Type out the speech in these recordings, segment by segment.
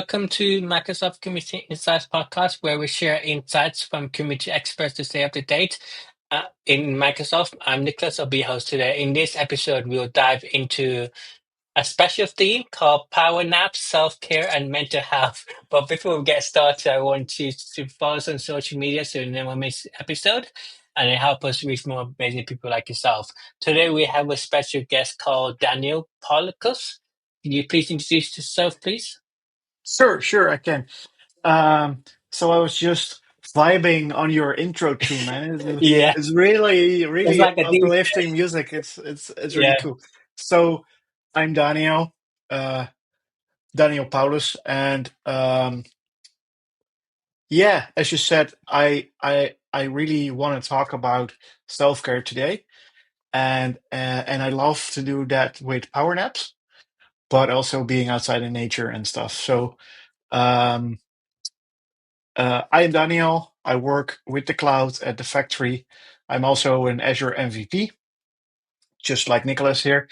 Welcome to Microsoft Community Insights podcast, where we share insights from community experts to stay up to date. In Microsoft, I'm Nicholas, I'll be your host today. In this episode, we'll dive into a special theme called Power Naps, Self-Care, and Mental Health. But before we get started, I want you to follow us on social media so you never miss an episode and it help us reach more amazing people like yourself. Today, we have a special guest called Daniel Paulus. Can you please introduce yourself, please? Sure, I can. So I was just vibing on your intro tune, man. Yeah, It's really, it's really like a deep. uplifting music. It's really Yeah. cool. So I'm uh, Daniel Paulus, and yeah, as you said, I really want to talk about self care today, and I love to do that with power naps, but also being outside in nature and stuff. So. Um, I am Daniel. I work with the cloud at the factory. I'm also an Azure MVP, just like Nicholas here.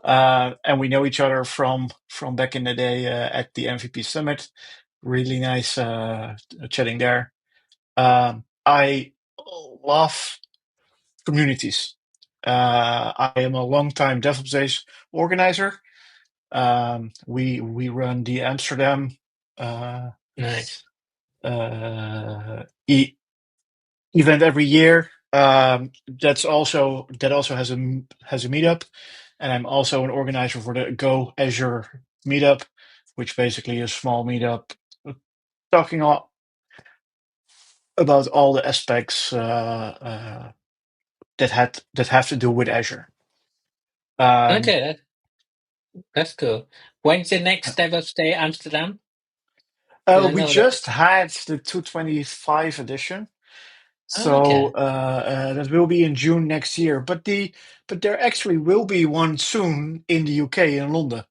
And we know each other from back in the day at the MVP Summit. Really nice chatting there. I love communities. I am a long-time DevOps Days organizer. We run the Amsterdam uh, Nice. uh, event every year. That also has a meetup, and I'm also an organizer for the Go Azure meetup, which basically is a small meetup talking about all the aspects that have to do with Azure. Um, Okay, that's cool. When's the next DevOps Day Amsterdam? Because I we know that. just had the 225 edition. Oh, So okay. that will be in June next year, but there actually will be one soon in the UK in London.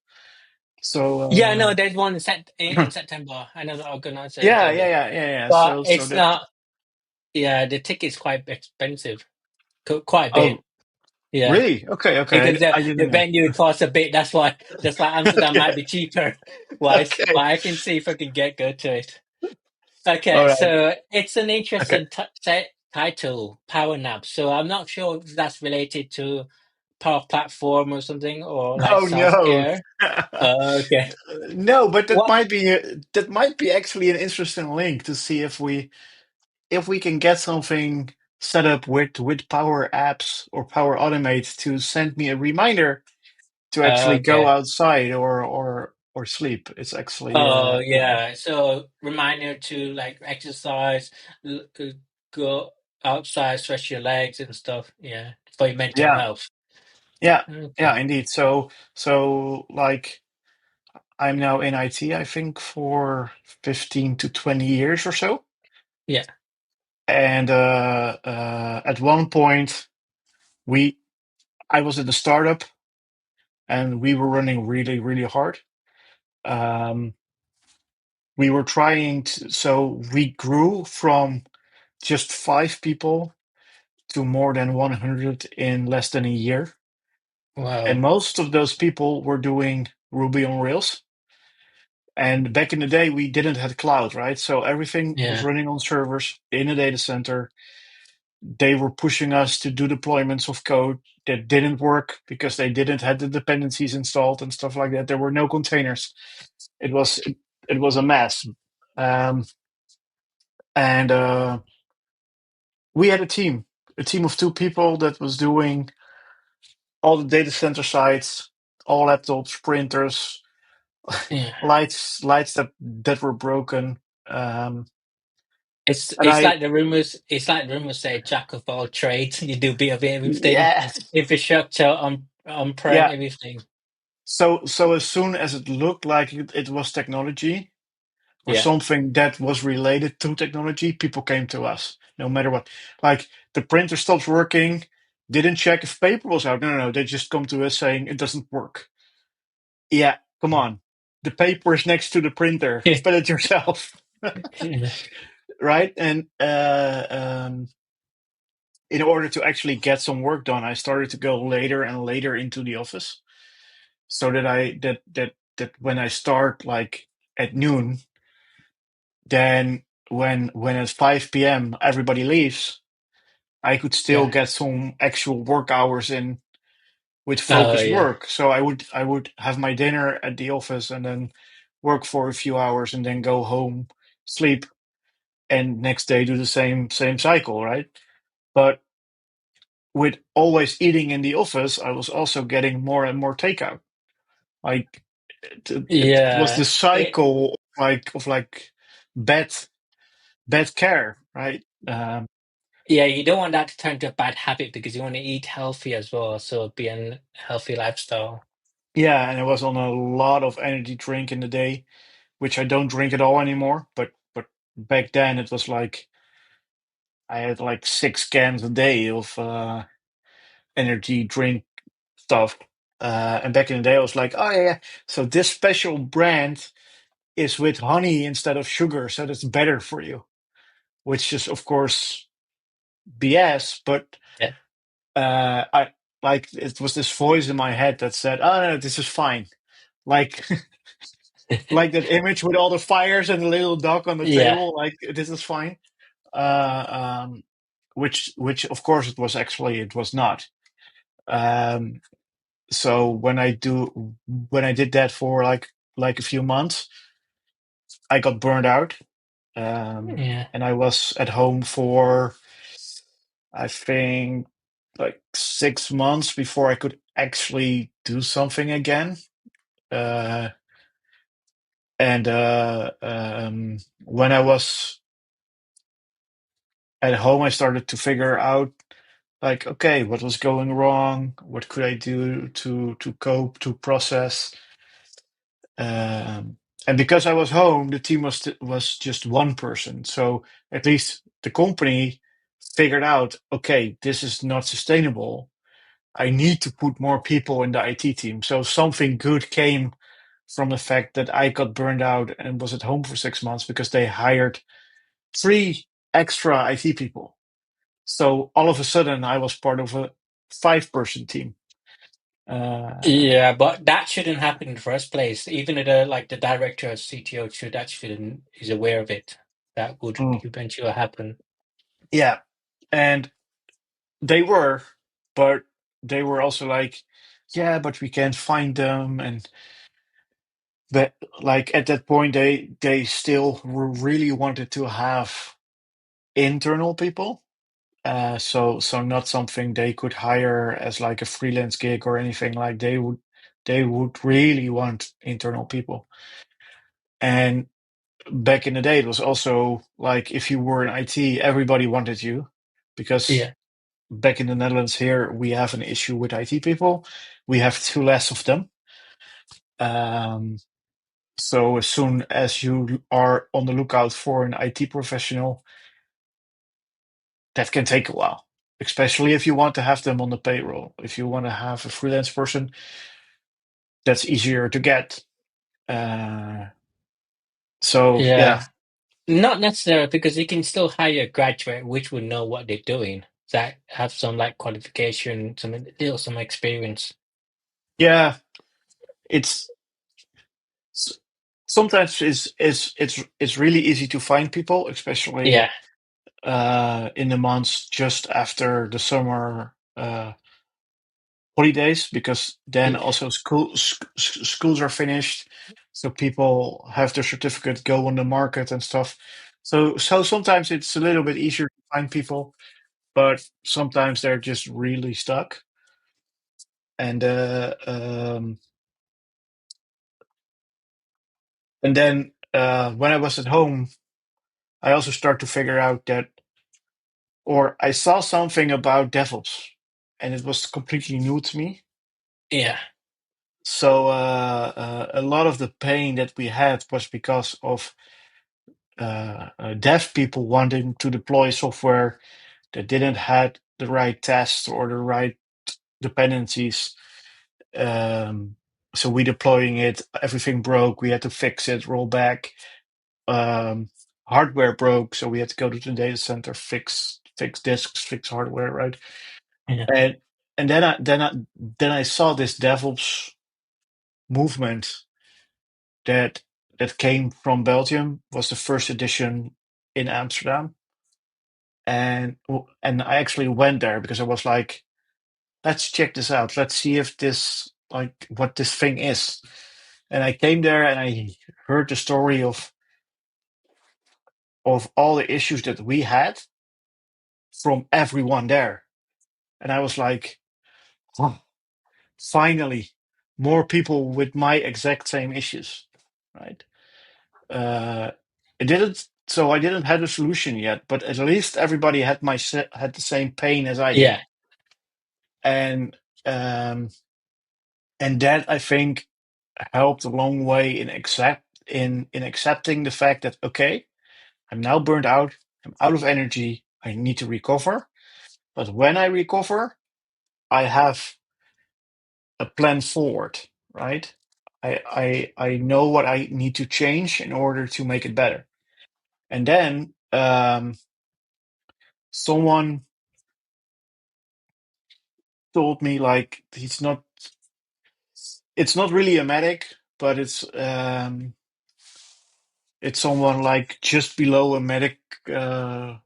Yeah, I know So there's one in September. I know the organizer yeah, does yeah, it, yeah, yeah, yeah. but So it's that not. Yeah, the ticket's quite expensive, quite a bit. oh Yeah, really? Okay, okay. because the I the didn't know. venue costs a bit. That's why Amsterdam Okay, might be cheaper. Wise, but okay. I can see if I can get go to it. All Okay, right. so it's an Okay. interesting title, Power Nap. So I'm not sure if that's related to Power Platform or something, or like Oh no. self-care. Okay. No, but What? that might be actually an interesting link to see if we can get something set up with Power Apps or Power Automate to send me a reminder to actually go Okay. outside or sleep. It's actually Oh, yeah. So reminder to like exercise, go outside, stretch your legs and stuff. Yeah, for your mental yeah, health. yeah, Okay. yeah, indeed. So like I'm now in IT, I think for 15 to 20 years or so. Yeah. And at one point, we I was at a startup and we were running really, really hard. Um, we were trying to, so we grew from just 5 people to more than 100 in less than a year. And Wow. most of those people were doing Ruby on Rails. And back in the day, we didn't have cloud, right? So everything was Yeah. running on servers in a data center. They were pushing us to do deployments of code that didn't work because they didn't have the dependencies installed and stuff like that. There were no containers. It was a mess. Um, and we had a team of 2 people that was doing all the data center sites, all laptops, printers, Yeah. lights that were broken. Um, It's and it's I like the rumors. It's like the rumors say, jack of all trades. You do a bit of everything. Yes, Infrastructure on prem, yeah. everything. So as soon as it looked like it was technology or Yeah. something that was related to technology, people came to us no matter what. Like the printer stops working, didn't check if paper was out. No, they just come to us saying it doesn't work. Yeah, come on. The paper is next to the printer. Spell it yourself. Yeah. Right? And in order to actually get some work done, I started to go later and later into the office so that I that when I start like at noon, then when at 5 p.m. everybody leaves, I could still Yeah. get some actual work hours in with Oh focused yeah. work. So I would have my dinner at the office and then work for a few hours and then go home, sleep, and next day do the same cycle, right? But with always eating in the office, I was also getting more and more takeout. Like it was Yeah. this cycle of like bad bad care, right? Yeah, you don't want that to turn to a bad habit because you want to eat healthy as well, so be a healthy lifestyle. Yeah, and I was on a lot of energy drink in the day, which I don't drink at all anymore. But back then it was like I had like 6 cans a day of energy drink stuff. And back in the day, I was like, oh yeah, so this special brand is with honey instead of sugar, so that's better for you. Which is of course BS, but Yeah. I like it was this voice in my head that said, oh no, this is fine. Like like that image with all the fires and the little dog on the Yeah. table, like this is fine. Um, which of course it was not. Um, so when I did that for like a few months, I got burned out. Yeah. And I was at home for I think like 6 months before I could actually do something again. Uh, and when I was at home, I started to figure out like, okay, what was going wrong? What could I do to cope, to process? Um, and because I was home, the team was just one person. So at least the company figured out, okay, this is not sustainable. I need to put more people in the IT team. So something good came from the fact that I got burned out and was at home for 6 months because they hired three extra IT people. So all of a sudden, I was part of a five-person team. Uh, Yeah, but that shouldn't happen in the first place. Even the director or CTO should actually is aware of it. That would mm, eventually happen. yeah, and they were, but they were also like, yeah, but we can't find them, and but like at that point, they still really wanted to have internal people. So not something they could hire as like a freelance gig or anything. Like they would really want internal people. And back in the day, it was also like if you were in IT, everybody wanted you because Yeah. back in the Netherlands here, we have an issue with IT people. We have too less of them. Um, so as soon as you are on the lookout for an IT professional, that can take a while, especially if you want to have them on the payroll. If you want to have a freelance person, that's easier to get. Uh, so yeah, Yeah. Not necessarily because you can still hire a graduate which would know what they're doing. That have some like qualification, some experience. yeah, it's s- sometimes it's really easy to find people, especially Yeah. in the months just after the summer holidays, because then Yeah. also schools are finished, so people have their certificate, go on the market and stuff. So sometimes it's a little bit easier to find people, but sometimes they're just really stuck. And and then when I was at home, I also start to figure out that, or I saw something about DevOps, and it was completely new to me. Yeah. So a lot of the pain that we had was because of dev people wanting to deploy software that didn't have the right tests or the right dependencies. Um, so we deploying it, everything broke. We had to fix it, roll back. Um, Hardware broke, so we had to go to the data center, fix disks, fix hardware, right? Yeah. And and then I saw this DevOps movement that that came from Belgium was the first edition in Amsterdam, and I actually went there because I was like, let's check this out. Let's see if this like what this thing is. And I came there and I heard the story of all the issues that we had from everyone there. And I was like, oh, finally, more people with my exact same issues, right? Uh, it didn't. So I didn't have a solution yet, but at least everybody had had the same pain as I did, Yeah. and um, and that I think helped a long way in accepting the fact that okay, I'm now burnt out, I'm out of energy, I need to recover. But when I recover, I have a plan forward, right? I know what I need to change in order to make it better. And then someone told me like it's not really a medic, but it's someone like just below a medic uh,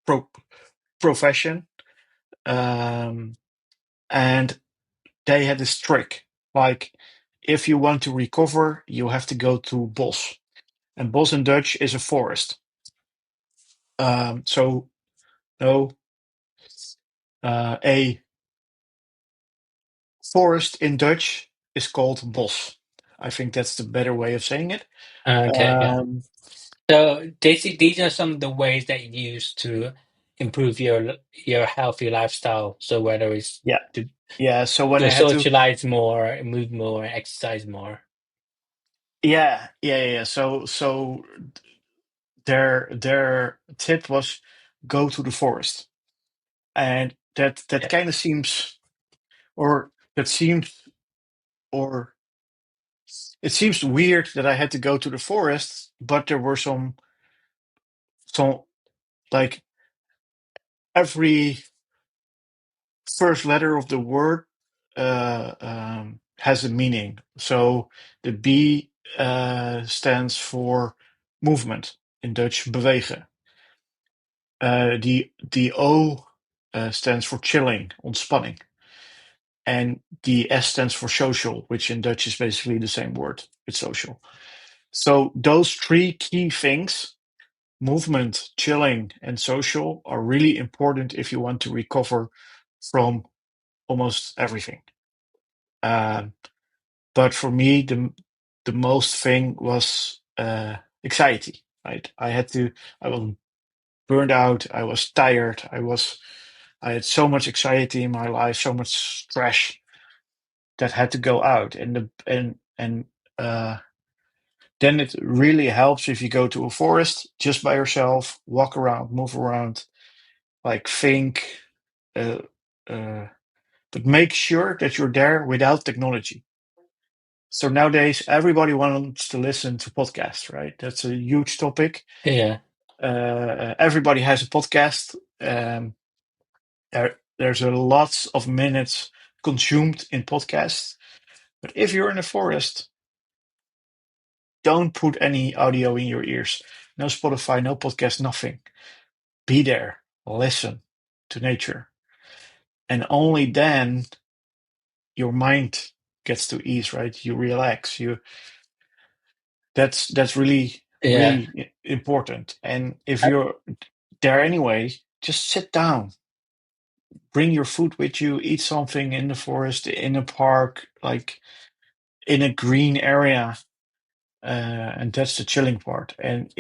pro- profession, um, and they had this trick like if you want to recover, you have to go to bos, and bos in Dutch is a forest. So no, a forest in Dutch is called bos. I think that's the better way of saying it. Okay. Yeah. Um, So these are some of the ways that you use to improve your healthy lifestyle. So whether it's yeah, to yeah. So when I had to, socialize more, move more, exercise more. yeah. So their tip was go to the forest, and that Yeah. kind of seems, or that seems, or it seems weird that I had to go to the forest, but there were some like every first letter of the word has a meaning. So the B stands for movement in Dutch, bewegen. The O stands for chilling, ontspanning. And the S stands for social, which in Dutch is basically the same word. It's social. So those three key things, movement, chilling, and social, are really important if you want to recover from almost everything. Um, but for me, the most thing was anxiety. Right, I was burned out. I was tired. I had so much anxiety in my life, so much stress that had to go out. And uh, then it really helps if you go to a forest just by yourself, walk around, move around, like think. Uh, uh, but make sure that you're there without technology. So nowadays, everybody wants to listen to podcasts, right? That's a huge topic. Yeah. Everybody has a podcast. There's a lots of minutes consumed in podcasts. But if you're in a forest, don't put any audio in your ears. No Spotify, no podcast, nothing. Be there. Listen to nature. And only then your mind gets to ease, right? You relax. That's really, Yeah. really important. And if you're there anyway, just sit down. Bring your food with you, eat something in the forest, in a park, like in a green area. And that's the chilling part. And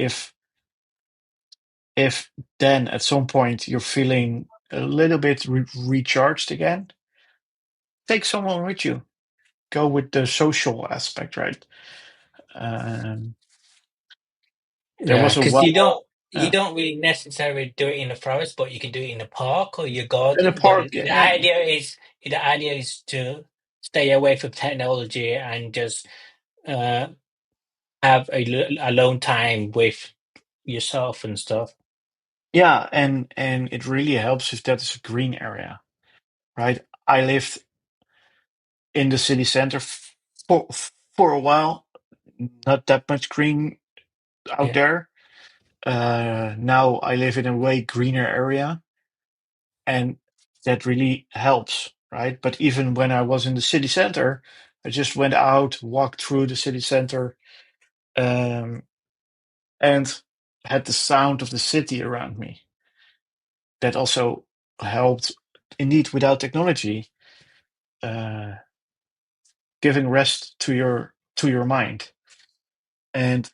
if then at some point you're feeling a little bit recharged again, take someone with you. Go with the social aspect, right? Um, there Yeah, was a because well you don't really necessarily do it in the forest, but you can do it in the park or your in a garden. But park. the idea is to stay away from technology and just uh have alone time with yourself and stuff. Yeah, and it really helps if that is a green area, right? I lived in the city center for a while, not that much green out Yeah. there. Now I live in a way greener area, and that really helps, right? But even when I was in the city center, I just went out, walked through the city center, um, and had the sound of the city around me. That also helped, indeed, without technology, uh, giving rest to your mind, and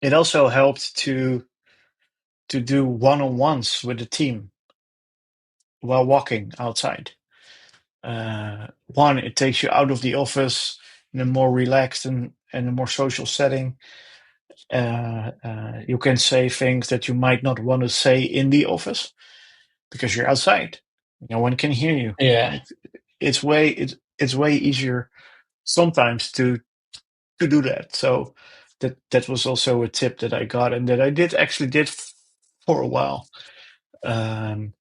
it also helped to do one-on-ones with the team while walking outside. One, it takes you out of the office in a more relaxed and a more social setting. You can say things that you might not want to say in the office because you're outside. No one can hear you, Yeah. right? It's way easier sometimes to do that. So that was also a tip that I got and that I did for a while. Um,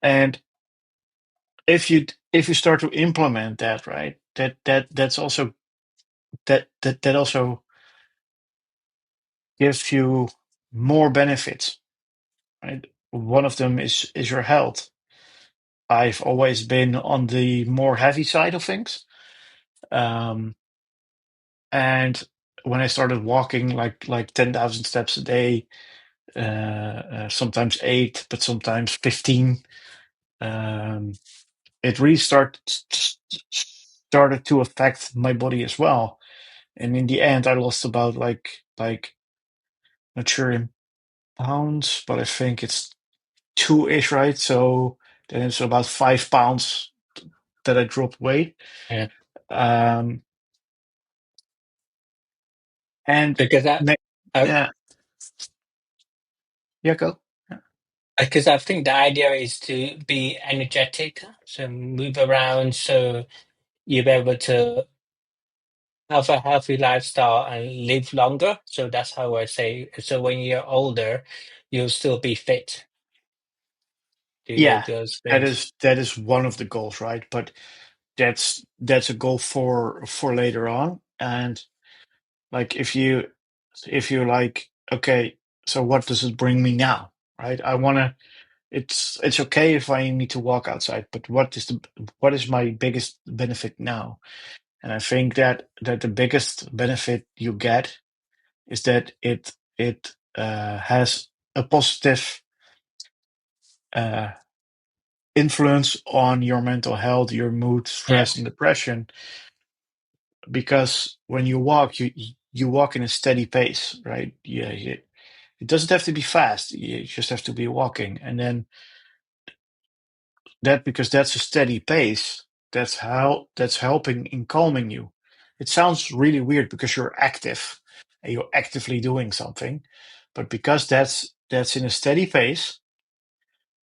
and if you start to implement that, right, that's also that also gives you more benefits, right? One of them is your health. I've always been on the more heavy side of things, um, and when I started walking like 10,000 steps a day, sometimes 8, but sometimes 15, um, it really started to affect my body as well. And in the end, I lost about like not sure in pounds, but I think it's two-ish, right? So then it's about 5 pounds that I dropped weight. Yeah. Um, and Because ne- I, yeah, yeah, go. Yeah. because I think the idea is to be energetic, so move around, so you'll be able to have a healthy lifestyle and live longer. So that's how I say. So when you're older, you'll still be fit to do Yeah, those that things. is one of the goals, right? But that's a goal for later on. And like if you like, okay, so what does it bring me now, right? I want to. It's okay if I need to walk outside, but what is my biggest benefit now? And I think that the biggest benefit you get is that it has a positive uh, influence on your mental health, your mood, Yeah. stress, and depression. Because when you walk, you walk in a steady pace, right? Yeah, it doesn't have to be fast. You just have to be walking, and then that because that's a steady pace. That's helping in calming you. It sounds really weird because you're active and you're actively doing something, but because that's in a steady pace,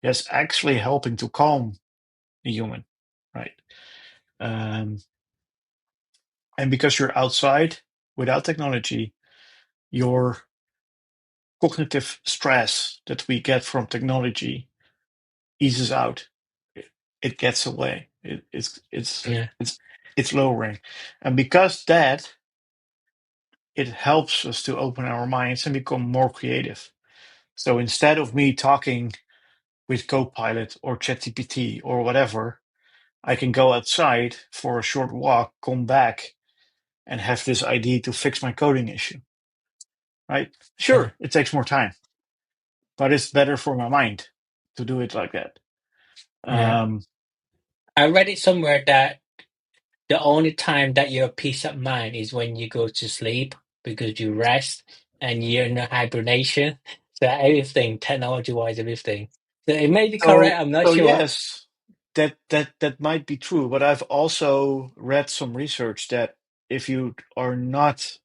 that's actually helping to calm the human, right? Um, and because you're outside without technology, your cognitive stress that we get from technology eases out. It gets away. Yeah. It's lowering, and because that, it helps us to open our minds and become more creative. So instead of me talking with Copilot or ChatGPT or whatever, I can go outside for a short walk, come back, and have this idea to fix my coding issue. Right? Yeah. Sure, it takes more time, but it's better for my mind to do it like that. Yeah. Um, I read it somewhere that the only time that you're peace of mind is when you go to sleep because you rest and you're in a hibernation. So everything, technology wise, everything. So it may be correct, I'm not so sure. yes, that might be true, but I've also read some research that if you are not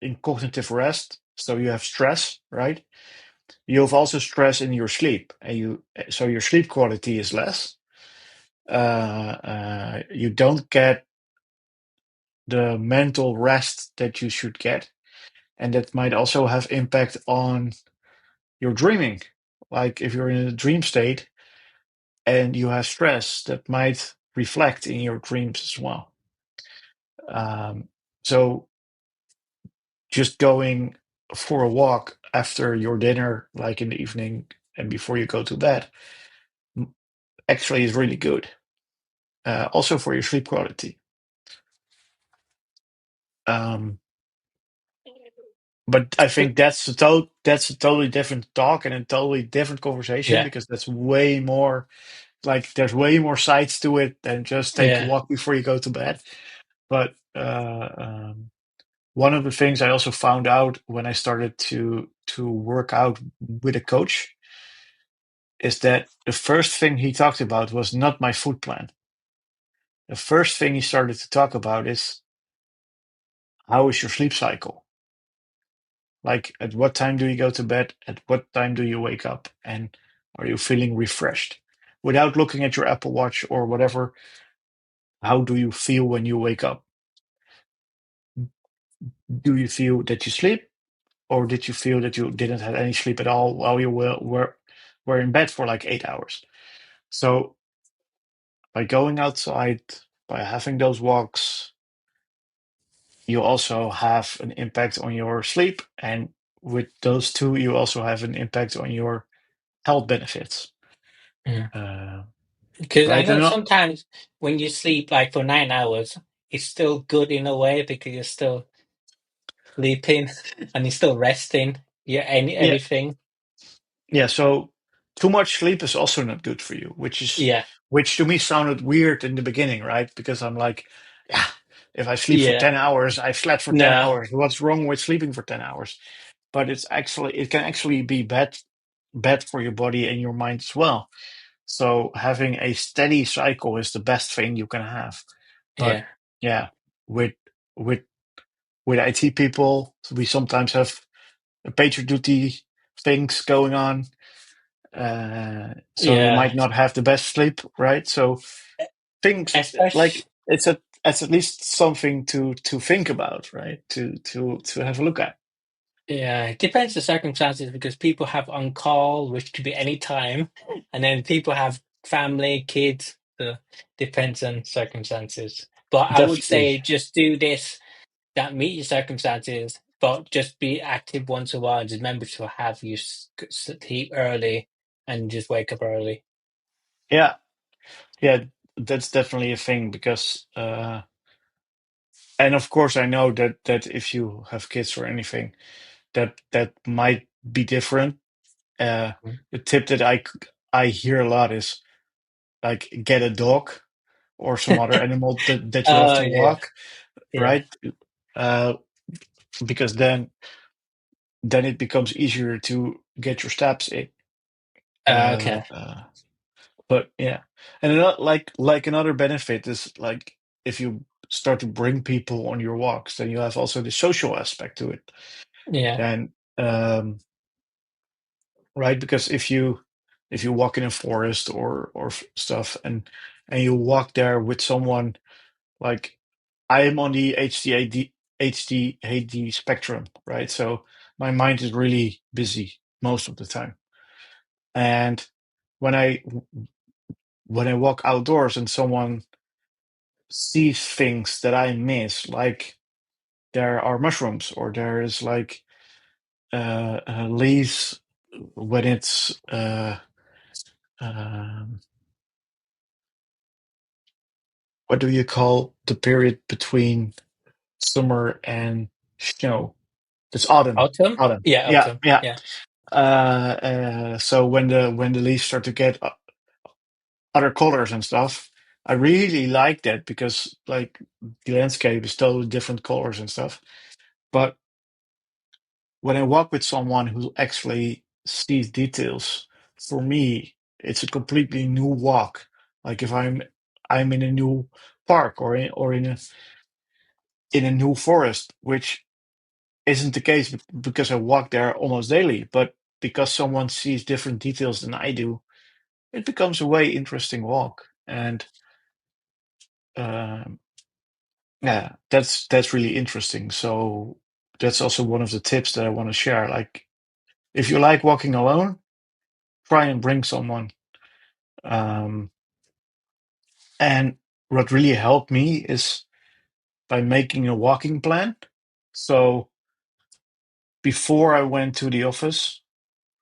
in cognitive rest, so you have stress, right? You have also stress in your sleep, and so your sleep quality is less. You don't get the mental rest that you should get, and that might also have impact on your dreaming. Like if you're in a dream state and you have stress, that might reflect in your dreams as well. Um, so just going for a walk after your dinner, like in the evening and before you go to bed, actually is really good. Also for your sleep quality. Um, but I think that's a totally different talk and a totally different conversation, Yeah, because that's way more, like, there's way more sides to it than just take a yeah. walk before you go to bed. But one of the things I also found out when I started to work out with a coach is that the first thing he talked about was not my food plan. The first thing he started to talk about is, how is your sleep cycle? Like, at what time do you go to bed? At what time do you wake up? And are you feeling refreshed? Without looking at your Apple Watch or whatever, how do you feel when you wake up? Do you feel that you sleep, or did you feel that you didn't have any sleep at all while you were in bed for like 8 hours? So by going outside, by having those walks, you also have an impact on your sleep, and with those two, you also have an impact on your health benefits. Mm. Uh, Because I right? And know sometimes when you sleep like for 9 hours, it's still good in a way because you're still sleeping and you're still resting. Yeah, yeah, everything. yeah. So too much sleep is also not good for you, Yeah, which to me sounded weird in the beginning, right? Because I'm like, yeah, if I sleep for yeah, 10 hours, I've slept for 10 no, hours. What's wrong with sleeping for 10 hours? But it can actually be bad for your body and your mind as well. So having a steady cycle is the best thing you can have. But yeah, yeah, with with with IT people, we sometimes have pager duty things going on. So you yeah. might not have the best sleep, right? So things like, Especially, it's at least something to think about, right? To have a look at. yeah, it depends the circumstances because people have on call, which could be any time, and then people have family, kids. So depends on circumstances. But I would Definitely. say just do this that meet your circumstances, but just be active once in a while. And just remember to have you sleep early and just wake up early. Yeah, yeah, that's definitely a thing, because and of course I know that if you have kids or anything, that might be different. Mm. The tip that I hear a lot is, like, get a dog or some other animal that you have Oh to yeah, walk, yeah. right? Uh, because then it becomes easier to get your steps in. Uh, Okay. uh, but yeah, and like another benefit is, like, if you start to bring people on your walks, then you have also the social aspect to it. Yeah. And right, because if you walk in a forest or stuff, and you walk there with someone, like, I am on the HDAD spectrum, right? So my mind is really busy most of the time. And when I when I walk outdoors and someone sees things that I miss, like there are mushrooms, or there is, like, leaves when it's um, what do you call the period between summer and snow? It's autumn. Autumn? Autumn. Yeah, Yeah, autumn. yeah. Yeah. So when the leaves start to get other colors and stuff, I really like that, because, like, the landscape is totally different colors and stuff. But when I walk with someone who actually sees details, for me, it's a completely new walk. Like, if I'm in a new park, or in a new forest, which isn't the case because I walk there almost daily, but because someone sees different details than I do, it becomes a way interesting walk. And um, yeah, that's really interesting. So that's also one of the tips that I want to share. Like, if you like walking alone, try and bring someone. Um, and what really helped me is by making a walking plan. So before I went to the office,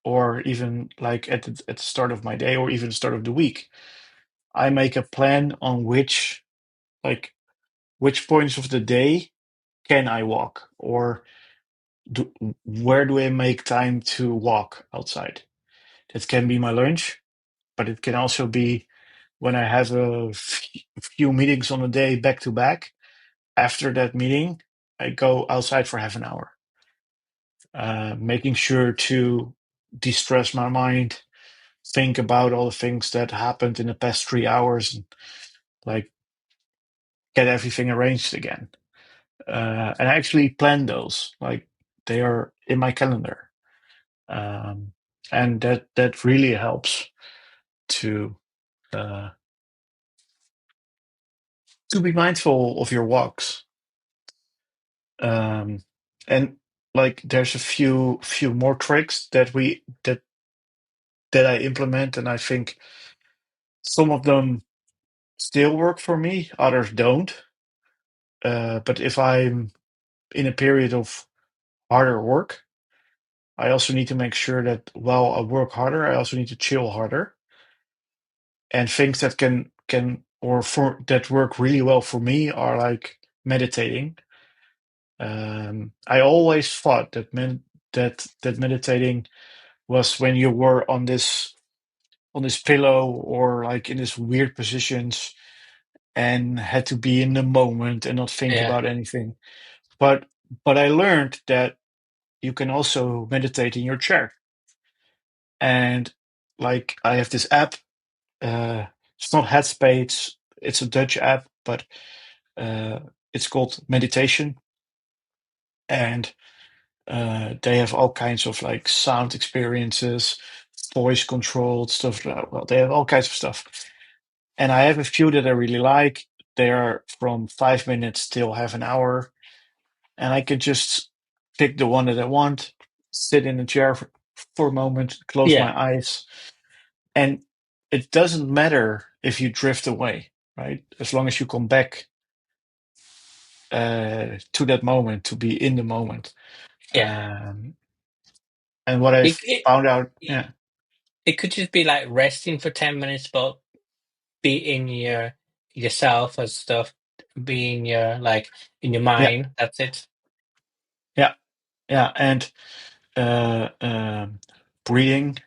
or even like at the start of my day, or even the start of the week, I make a plan on like which points of the day can I walk, or do, where do I make time to walk outside. That can be my lunch, but it can also be when I have a few meetings on a day back to back. After that meeting, I go outside for half an hour, making sure to de-stress my mind, think about all the things that happened in the past 3 hours, and like get everything arranged again. And I actually plan those, like they are in my calendar, um, and that really helps to uh, to be mindful of your walks. Um, and like there's a few more tricks that I implement, and I think some of them still work for me, others don't. But if I'm in a period of harder work, I also need to make sure that while I work harder, I also need to chill harder. And things that can or for that work really well for me are like meditating. I always thought that meditating was when you were on this pillow, or like in this weird positions, and had to be in the moment and not think Yeah, about anything. But I learned that you can also meditate in your chair. And like I have this app, uh, it's not Headspace, it's a Dutch app, but uh, it's called Meditation. And they have all kinds of like sound experiences, voice controlled stuff. Well, they have all kinds of stuff. And I have a few that I really like. They are from 5 minutes till half an hour. And I can just pick the one that I want, sit in a chair for a moment, close yeah, my eyes. And it doesn't matter if you drift away, right? As long as you come back to that moment, to be in the moment. yeah. Um, and what It, I've it found out, yeah, it could just be like resting for 10 minutes, but be in yourself and stuff. Be in your like in your yeah, mind. That's it. yeah, yeah. And uh, um, breathing,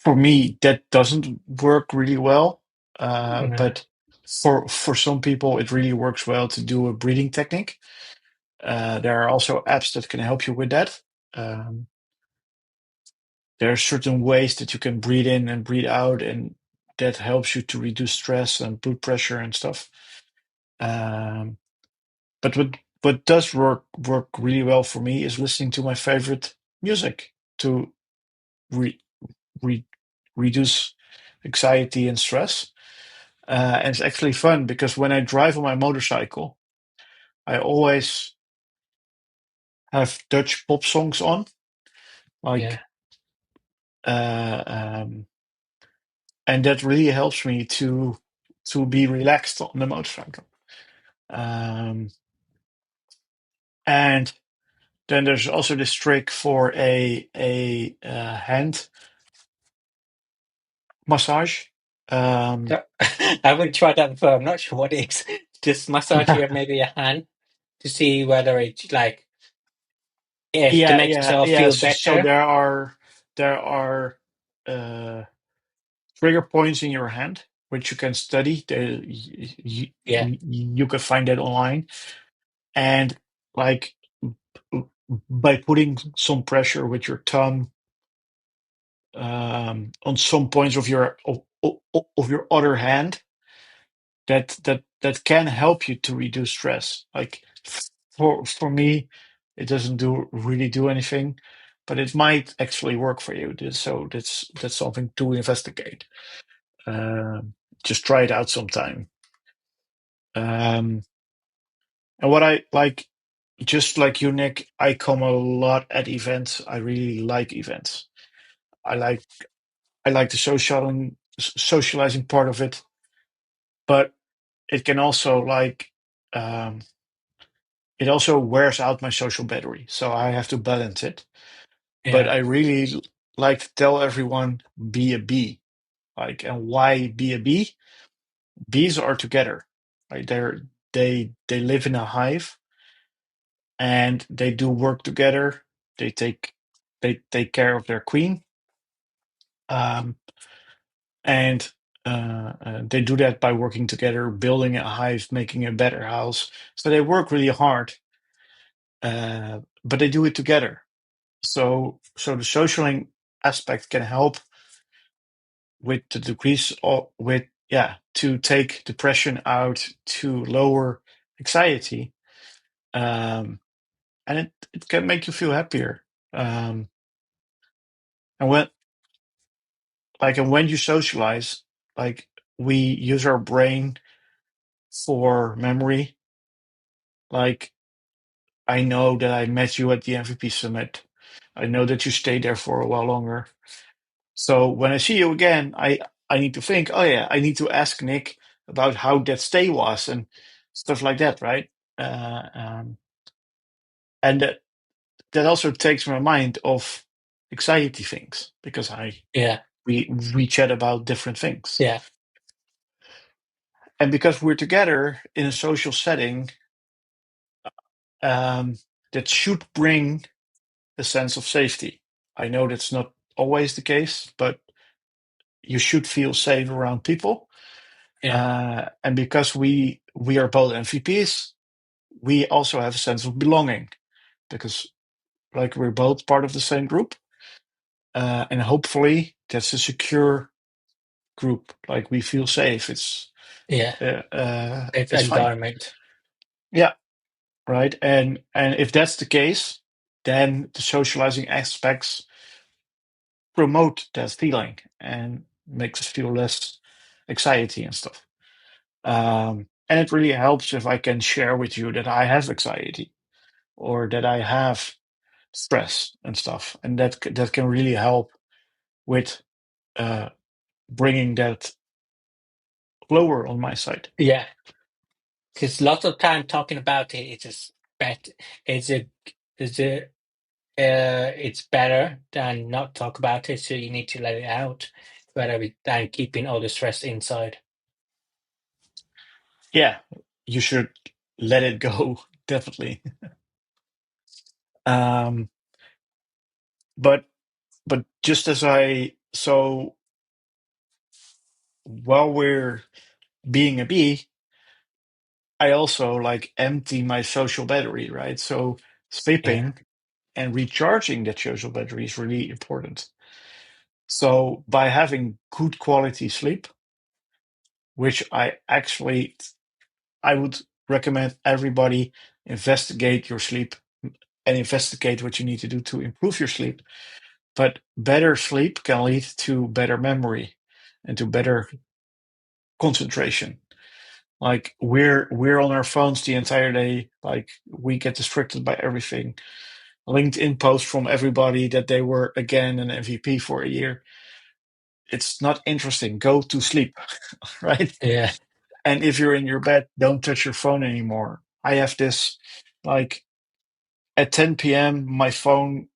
for me, that doesn't work really well. Yeah, But for some people, it really works well to do a breathing technique. There are also apps that can help you with that. Um, there are certain ways that you can breathe in and breathe out, and that helps you to reduce stress and blood pressure and stuff. Um, but what does work really well for me is listening to my favorite music to re, re, reduce anxiety and stress. And it's actually fun because when I drive on my motorcycle, I always have Dutch pop songs on, yeah, like, uh, um, and that really helps me to be relaxed on the motorcycle. Um, and then there's also this trick for a hand massage. Um, So, I haven't tried that before. I'm not sure what it is. Just massage your maybe your hand to see whether it like if to yeah, make yeah, yourself yeah. feel So better. there are uh, trigger points in your hand which you can study. Yeah, You can find that online, and like by putting some pressure with your thumb on some points of your other hand, that can help you to reduce stress. Like for me, it doesn't really do anything, but it might actually work for you. So that's something to investigate. Um, just try it out sometime. Um, and what I like, just like you, Nick, I come a lot at events. I really like events. I like I like the socializing part of it, but it can also it also wears out my social battery, so I have to balance it. But Yeah. I really like to tell everyone, be a bee. And why be a bee? Bees are together, right? They live in a hive, and they do work together. They take care of their queen, um, and they do that by working together, building a hive, making a better house. So they work really hard, but they do it together. So the socialing aspect can help with the decrease of with yeah to take depression out, to lower anxiety, um, and it can make you feel happier. Um, and when you socialize, like, we use our brain for memory. Like, I know that I met you at the MVP summit. I know that you stayed there for a while longer. So when I see you again, I need to think, oh yeah, I need to ask Nick about how that stay was and stuff like that, right? Uh, um, and that also takes my mind off anxiety things, because Yeah. we chat about different things, Yeah. and because we're together in a social setting, um, that should bring a sense of safety. I know that's not always the case, but you should feel safe around people. Yeah. And because we are both MVPs, we also have a sense of belonging, because, like, we're both part of the same group, and hopefully that's a secure group. Like, we feel safe. Yeah. Safe It's fine. environment. Yeah, right. And if that's the case, then the socializing aspects promote that feeling and makes us feel less anxiety and stuff. And it really helps if I can share with you that I have anxiety, or that I have stress and stuff, and that can really help with uh, bringing that lower on my side. Yeah. Because lots of time talking about it, it's just bet it's a it's a it's better than not talk about it. So you need to let it out, rather than keeping all the stress inside. Yeah, you should let it go, definitely. Um, but just as I so while we're being a bee, I also like empty my social battery, right? So Yeah. sleeping and recharging that social battery is really important. So by having good quality sleep, which I would recommend everybody investigate your sleep and investigate what you need to do to improve your sleep. But better sleep can lead to better memory and to better concentration. Like, we're on our phones the entire day. Like, we get distracted by everything. LinkedIn posts from everybody that they were again an MVP for a year. It's not interesting. Go to sleep, right? Yeah. And if you're in your bed, don't touch your phone anymore. I have this, like, at 10 p.m., my phone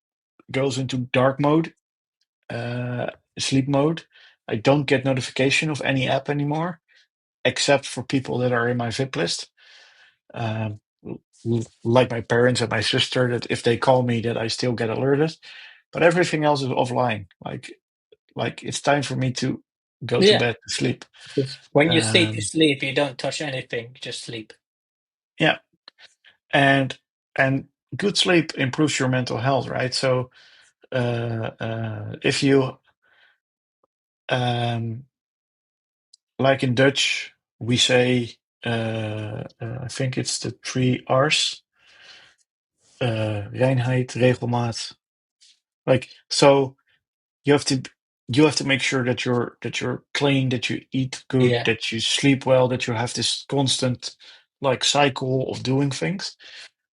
goes into dark mode, uh, sleep mode. I don't get notification of any app anymore, except for people that are in my VIP list. Um, like my parents and my sister, that if they call me, that I still get alerted. But everything else is offline. Like it's time for me to go to Yeah. bed to sleep. Because when you sleep, you Um, sleep. You don't touch anything. You just sleep. yeah, and and good sleep improves your mental health, right? So if you like in Dutch, we say, I think it's the three R's: reinheid, regelmaat. Like, so you have to you have to make sure that you're clean, that you eat good, Yeah. that you sleep well, that you have this constant, like, cycle of doing things,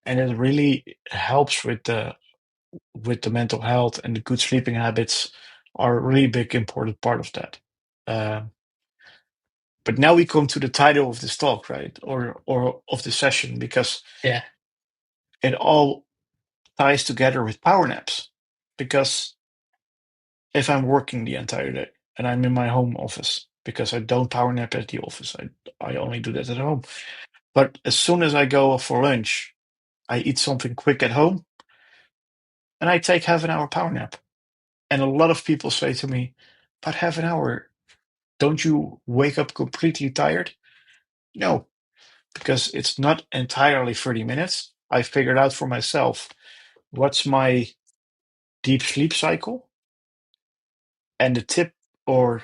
and it really helps with the mental health, and the good sleeping habits are a really big important part of that. Um But now we come to the title of this talk, right? Or of the session, because Yeah. it all ties together with power naps. Because if I'm working the entire day and I'm in my home office, because I don't power nap at the office, I only do that at home. But as soon as I go for lunch, I eat something quick at home and I take half an hour power nap. And a lot of people say to me, but half an hour, don't you wake up completely tired? No, because it's not entirely 30 minutes. I figured out for myself what's my deep sleep cycle. And the tip or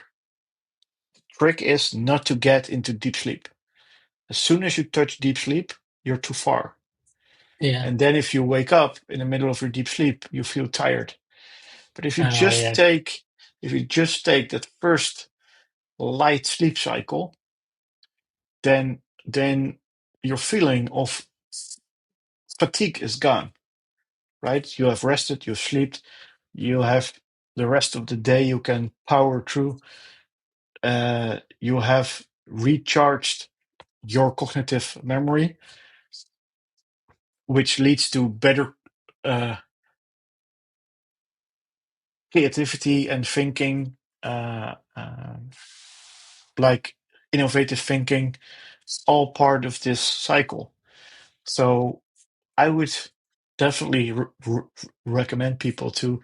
trick is not to get into deep sleep. As soon as you touch deep sleep, you're too far. Yeah. And then if you wake up in the middle of your deep sleep, you feel tired. But Oh, yeah. if you just take that first light sleep cycle, then your feeling of fatigue is gone, right? You have rested, you've slept, you have the rest of the day you can power through. You have recharged your cognitive memory, which leads to better uh, creativity and thinking, like innovative thinking. It's all part of this cycle. So I would definitely recommend people to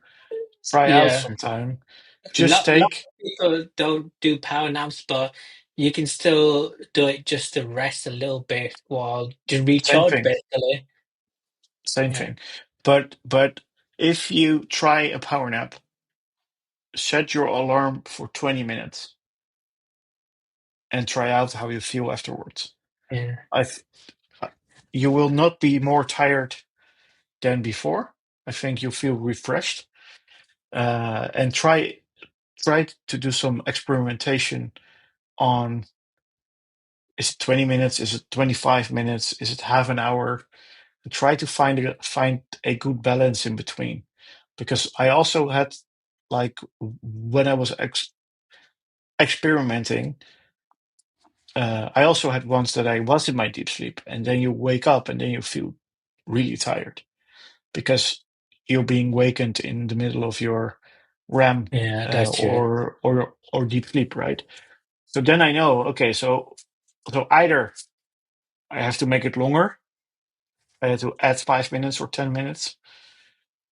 try out Yeah. sometime. A Just lot take of people don't do power naps, but you can still do it just to rest a little bit while to same recharge, thing, basically. same Yeah. thing. But if you try a power nap, set your alarm for 20 minutes and try out how you feel afterwards. Yeah. I th- you will not be more tired than before. I think you feel refreshed. And try to do some experimentation on, is it 20 minutes? Is it 25 minutes? Is it half an hour? Try to find a good balance in between. Because I also had, like, when I was experimenting, I also had ones that I was in my deep sleep, and then you wake up and then you feel really tired because you're being wakened in the middle of your REM Yeah, that's true. or deep sleep, right? So then I know, okay, so either I have to make it longer, I have to add 5 minutes or 10 minutes,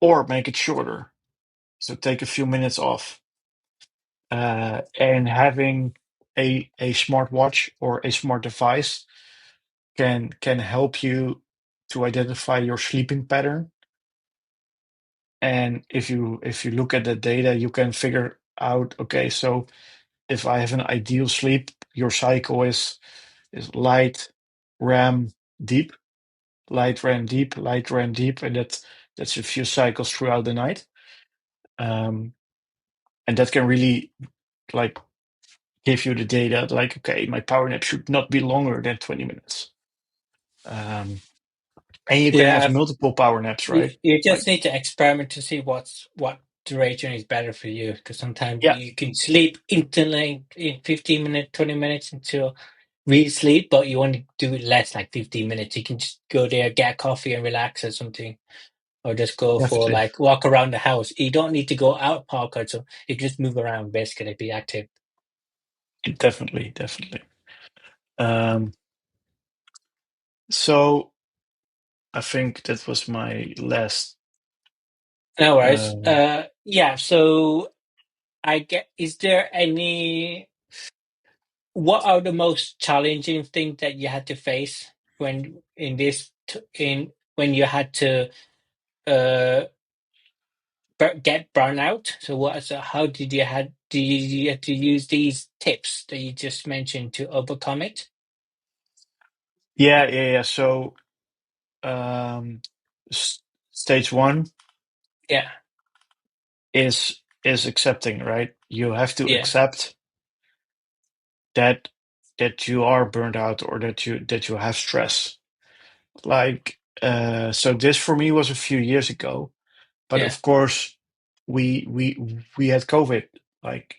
or make it shorter. So take a few minutes off. And having a smartwatch or a smart device can help you to identify your sleeping pattern. And if you look at the data, you can figure out, okay, so if I have an ideal sleep, your cycle is light, REM, deep, light, REM, deep, light, REM, deep, and that's a few cycles throughout the night. Um, and that can really, like, give you the data, like, okay, my power nap should not be longer than 20 minutes. Um, and you can have Yeah, multiple power naps, right? you Like, just need to experiment to see what duration is better for you. Because sometimes yeah, you can sleep instantly in 15 minutes, 20 minutes until really sleep, but you want to do it less, like 15 minutes. You can just go there, get a coffee and relax or something. Or just go for definitely, like walk around the house. You don't need to go out park or so you can just move around basically, be active. definitely. Um, so I think that was my last. No worries. Uh, Yeah, so I get, is there any, what are the most challenging things that you had to face when in this, in when you had to uh get burnout? So what, so how did you had, you have to use these tips that you just mentioned to overcome it? yeah. So um, s- stage one Yeah, is accepting, right? You have to yeah, accept that you are burned out or that you have stress. Like, so this for me was a few years ago, but yeah, of course we had COVID, like,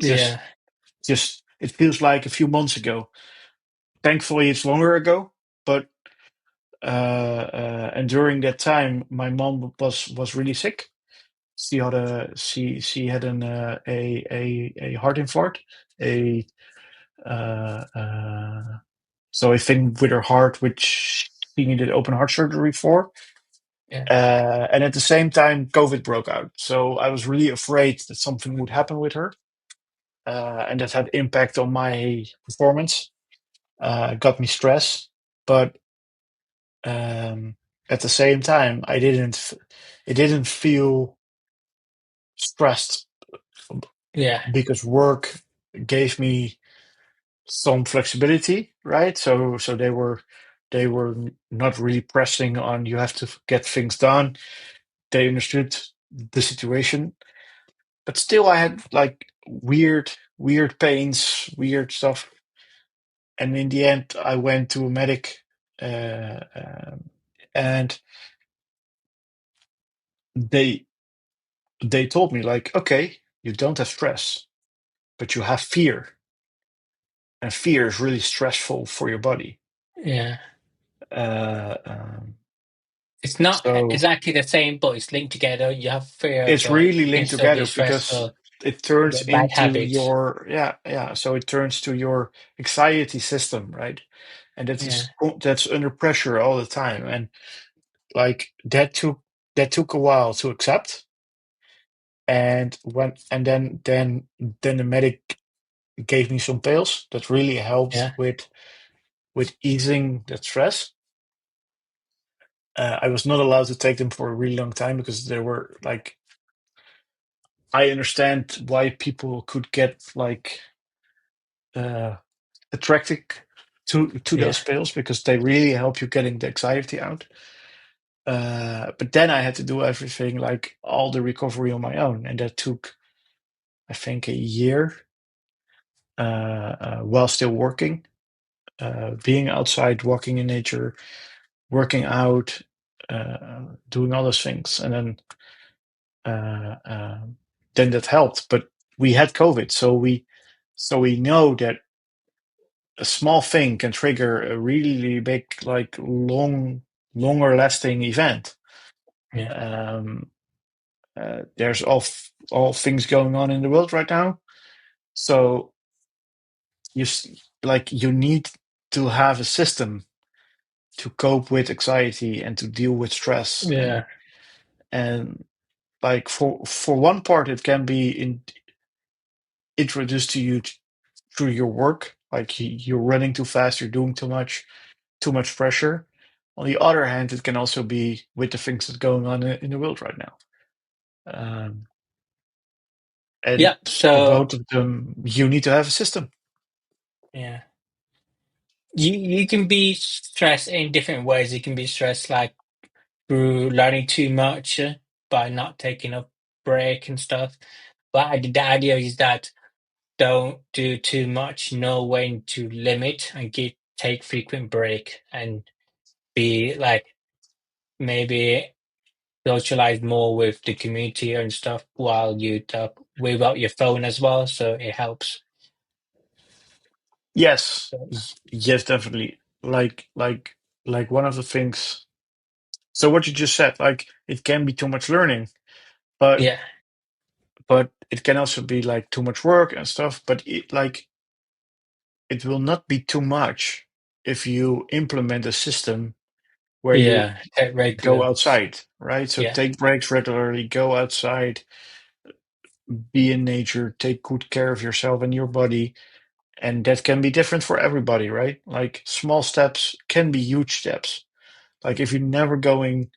just yeah. just it feels like a few months ago. Thankfully, it's longer ago, but and during that time, my mom was really sick. She had a heart infarct, a uh, uh, so a thing with her heart, which she needed open heart surgery for. Yeah. And at the same time, COVID broke out. So I was really afraid that something would happen with her, and that had impact on my performance. Got me stressed, but um, at the same time, it didn't feel stressed Yeah. because work gave me some flexibility, right? So they were not really pressing on you have to get things done. They understood the situation, but still I had like weird pains, weird stuff. And in the end, I went to a medic, and they they told me like, okay, you don't have stress, but you have fear, and fear is really stressful for your body. Yeah. Uh, um, It's not so exactly the same, but it's linked together. You have fear, it's but really it can linked still be together because stressful. it You turns get bad into habits. your yeah. So it turns to your anxiety system, right? And Yeah. that's under pressure all the time, and like that took a while to accept. And then the medic gave me some pills that really helped Yeah. with easing that stress. I was not allowed to take them for a really long time because they were like, I understand why people could get like uh, attracted to Yeah. those pills because they really help you getting the anxiety out. But then I had to do everything, like all the recovery on my own, and that took, I think, a year, while still working, being outside, walking in nature, working out, doing all those things, and then that helped. But we had COVID, so we know that a small thing can trigger a really big, like longer lasting event. Yeah. Um, there's all things going on in the world right now, so like you need to have a system to cope with anxiety and to deal with stress, Yeah. and like for one part it can be introduced to you through your work, like you're running too fast, you're doing too much pressure. On the other hand, it can also be with the things that are going on in the world right now. Um, and Yeah. for So both of them, you need to have a system. yeah. You can be stressed in different ways. You can be stressed like through learning too much by not taking a break and stuff. But the idea is that don't do too much, know when to limit and take frequent break and be like maybe socialize more with the community and stuff while you talk without your phone as well. So it helps. Yes, So, yes, definitely. Like one of the things. So what you just said, like it can be too much learning, but yeah, it can also be like too much work and stuff. But it will not be too much if you implement a system where you yeah, go regular. outside, right? So Yeah, take breaks regularly, go outside, be in nature, take good care of yourself and your body. And that can be different for everybody, right? Like small steps can be huge steps. Like if you're never going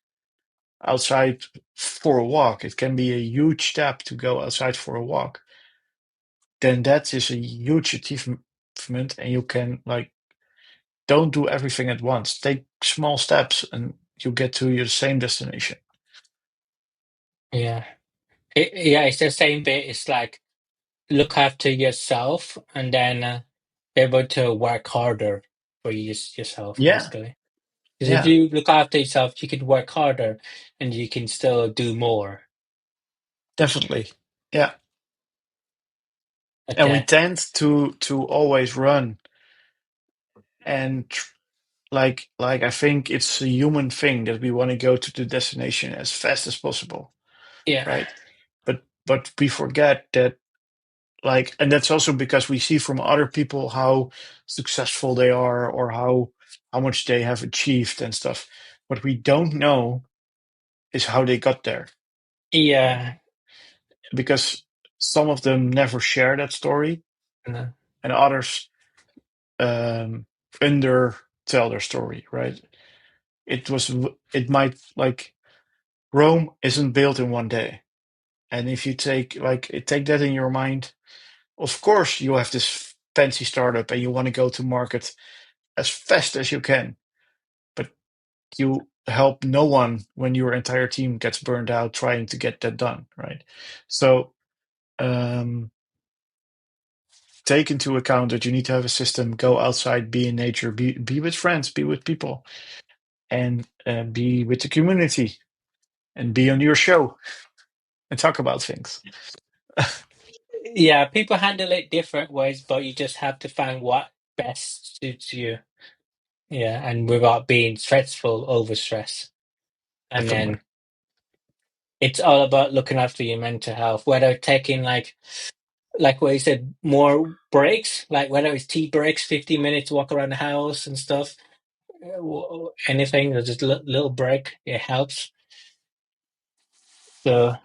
outside for a walk, it can be a huge step to go outside for a walk. Then that is a huge achievement, and you can like don't do everything at once. Take small steps and you get to your same destination. yeah. Yeah, it's the same bit. It's like look after yourself and then be able to work harder for yourself, Yeah, basically. Because if yeah, you look after yourself, you could work harder and you can still do more. definitely. Yeah. and we Okay. tend to always run and like I think it's a human thing that we want to go to the destination as fast as possible, Yeah. right? But we forget that, like, and that's also because we see from other people how successful they are or how much they have achieved and stuff. What we don't know is how they got there, right? Yeah. Because some of them never share that story, No. and others um, under tell their story, right? It might, like, Rome isn't built in one day, and if you take that in your mind, of course you have this fancy startup and you want to go to market as fast as you can, but you help no one when your entire team gets burned out trying to get that done, right? So um, take into account that you need to have a system, go outside, be in nature, be with friends, be with people, and be with the community, and be on your show and talk about things. Yeah, people handle it different ways, but you just have to find what best suits you. Yeah, and without being stressful, over stress. And Definitely. then it's all about looking after your mental health, whether taking like what you said, more breaks, like whether it's tea breaks, 15 minutes walk around the house and stuff, anything, or just a little break, it helps. So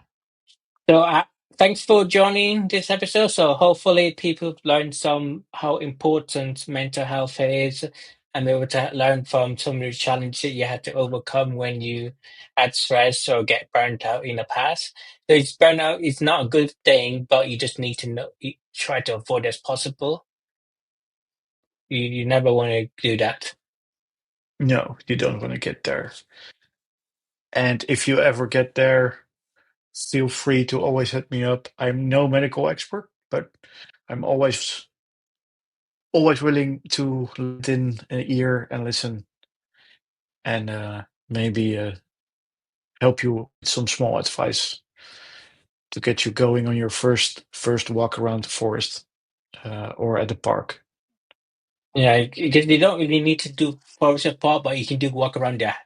So, thanks for joining this episode. So, hopefully, people learn some how important mental health is, and be able to learn from some of the challenges that you had to overcome when you had stress or get burnt out in the past. So, it's burnout is not a good thing, but you just need to know, try to avoid as possible. You never want to do that. No, you don't want to get there. And if you ever get there, feel free to always hit me up. I'm no medical expert, but I'm always willing to lend in an ear and listen, and maybe help you with some small advice to get you going on your first walk around the forest or at the park. Yeah, because you don't really need to do forest park, but you can do walk around there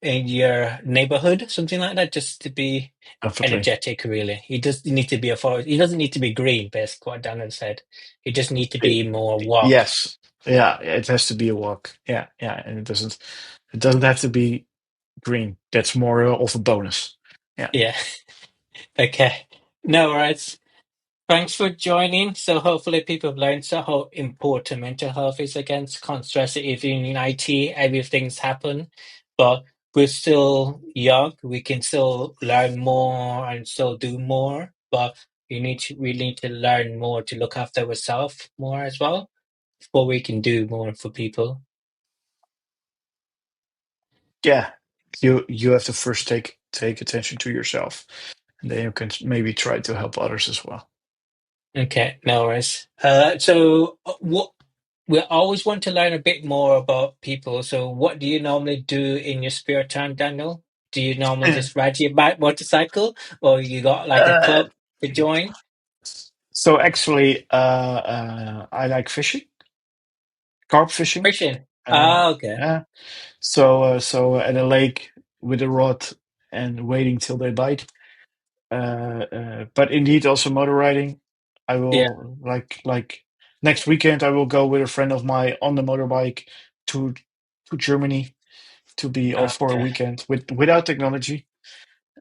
in your neighborhood, something like that, just to be Definitely. energetic. Really, he does need to be a forest. He doesn't need to be green. Basically, what Daniel said, he just need to Y- be more walk. Yes. Yeah, it has to be a walk. Yeah, yeah, and it doesn't have to be green. That's more of a bonus. Yeah. Yeah. Okay. No worries. Thanks for joining. So hopefully people have learned so how important mental health is against can't stress it even in IT, everything's happened. But we're still young. We can still learn more and still do more. But we need to learn more to look after ourselves more as well before we can do more for people. Yeah. You have to first take attention to yourself, and then you can maybe try to help others as well. Okay, no worries. So what we always want to learn a bit more about people. So, what do you normally do in your spare time, Daniel? Do you normally just ride your bike, motorcycle, or you got like a uh, club to join? so actually, I like fishing, carp fishing. Fishing. Uh, Ah, okay. yeah. So at a lake with a rod and waiting till they bite. But indeed, also motor riding. I Yeah. will, like next weekend. I will go with a friend of mine on the motorbike to Germany to be off for a Okay. weekend without technology.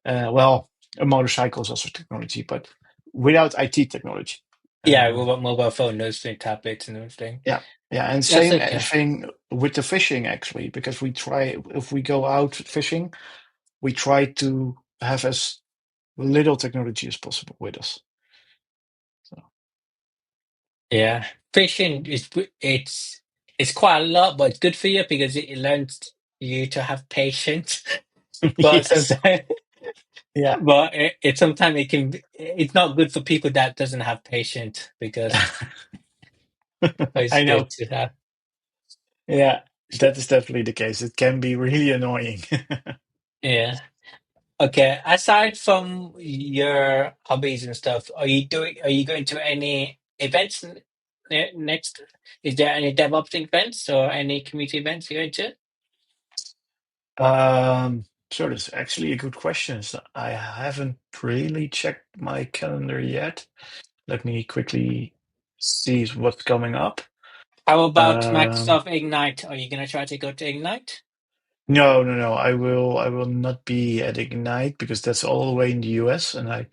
Well, a motorcycle is also technology, but without IT technology. Yeah, we Uh, got mobile phone, those thing, tablets, and everything. yeah, yeah, and That's same okay. thing with the fishing actually, because we try, if we go out fishing, we try to have as little technology as possible with us. So Yeah, fishing is it's quite a lot, but it's good for you because it learns you to have patience. But yes, sometimes yeah, But sometimes it can it's not good for people that doesn't have patience because it's I good know. to have. Yeah, that is definitely the case. It can be really annoying. Yeah. Okay. Aside from your hobbies and stuff, are you going to any events next? Is there any DevOps events or any community events you're into? So that's actually a good question. So I haven't really checked my calendar yet. Let me quickly see what's coming up. How about Um, Microsoft Ignite? Are you going to try to go to Ignite? no, no, no. I will not be at Ignite because that's all the way in the US, and I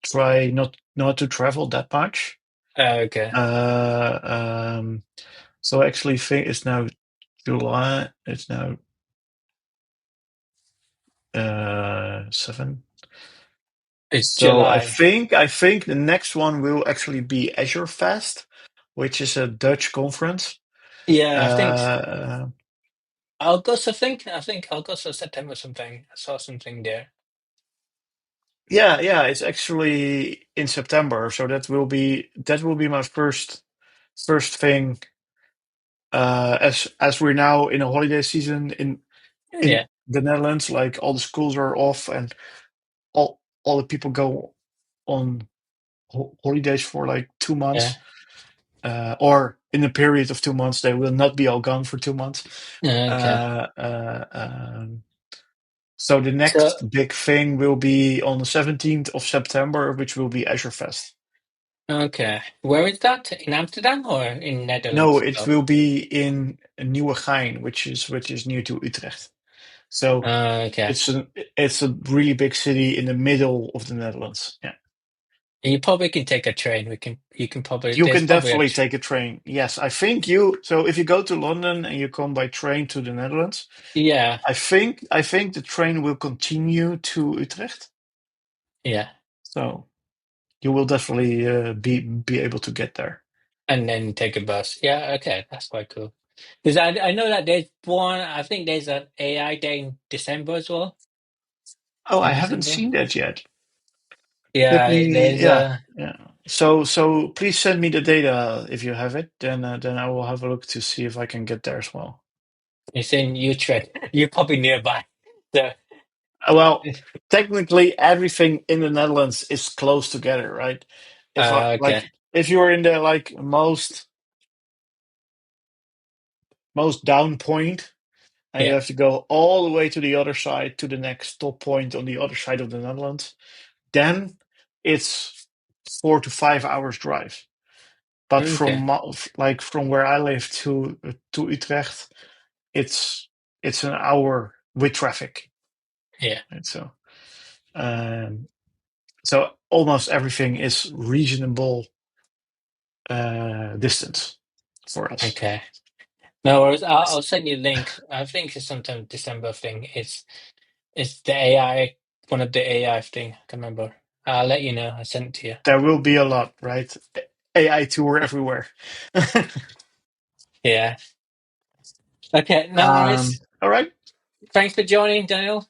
try not to travel that much. Okay. Uh, um, so I actually think it's now July. It's now 7. It's So I July. think I think the next one will actually be Azure Fest, which is a Dutch conference. Yeah, I think Uh, August, I think August or September or something. I saw something there. yeah, yeah, it's actually in September, so that will be my first thing. As we're now in a holiday season in Yeah, the Netherlands, like all the schools are off and all the people go on holidays for like 2 months. yeah. Or in a period of 2 months, they will not be all gone for 2 months. Okay. Uh, uh, um, so the So, next big thing will be on the 17th of September, which will be Azure Fest. okay. Where is that? In Amsterdam or in No, Netherlands it itself? will be in Nieuwegein, which is near to Utrecht. So Okay. it's a really big city in the middle of the Netherlands. Yeah, You probably can take a train. You can probably, you there's can probably definitely take a train. Yes, I think you. So if you go to London and you come by train to the Netherlands, yeah, I think the train will continue to Utrecht, yeah. so you will definitely be able to get there. And then take a bus. Yeah, okay. That's quite cool. Because I know that there's one, I think there's an AI day in December as well. Oh, I In haven't December. seen that yet. Let Yeah, me, there's yeah, a, yeah. So please send me the data if you have it. Then I will have a look to see if I can get there as well. it's in Utrecht. You're probably nearby. So, Well, technically, everything in the Netherlands is close together, right? If I okay. if you're in the like most down point, and you Yeah. have to go all the way to the other side to the next stop point on the other side of the Netherlands, then it's 4 to 5 hours drive. But Okay. from where I live to Utrecht, it's an hour with traffic. Yeah. Right? Um, so almost everything is reasonable distance for us. Okay. No worries. I'll send you a link. I think it's sometime December thing. It's the AI, one of the AI thing. I can remember. I'll let you know. I sent it to you. There will be a lot, right? AI tour everywhere. Yeah. Okay. No worries. All right. Thanks for joining, Daniel.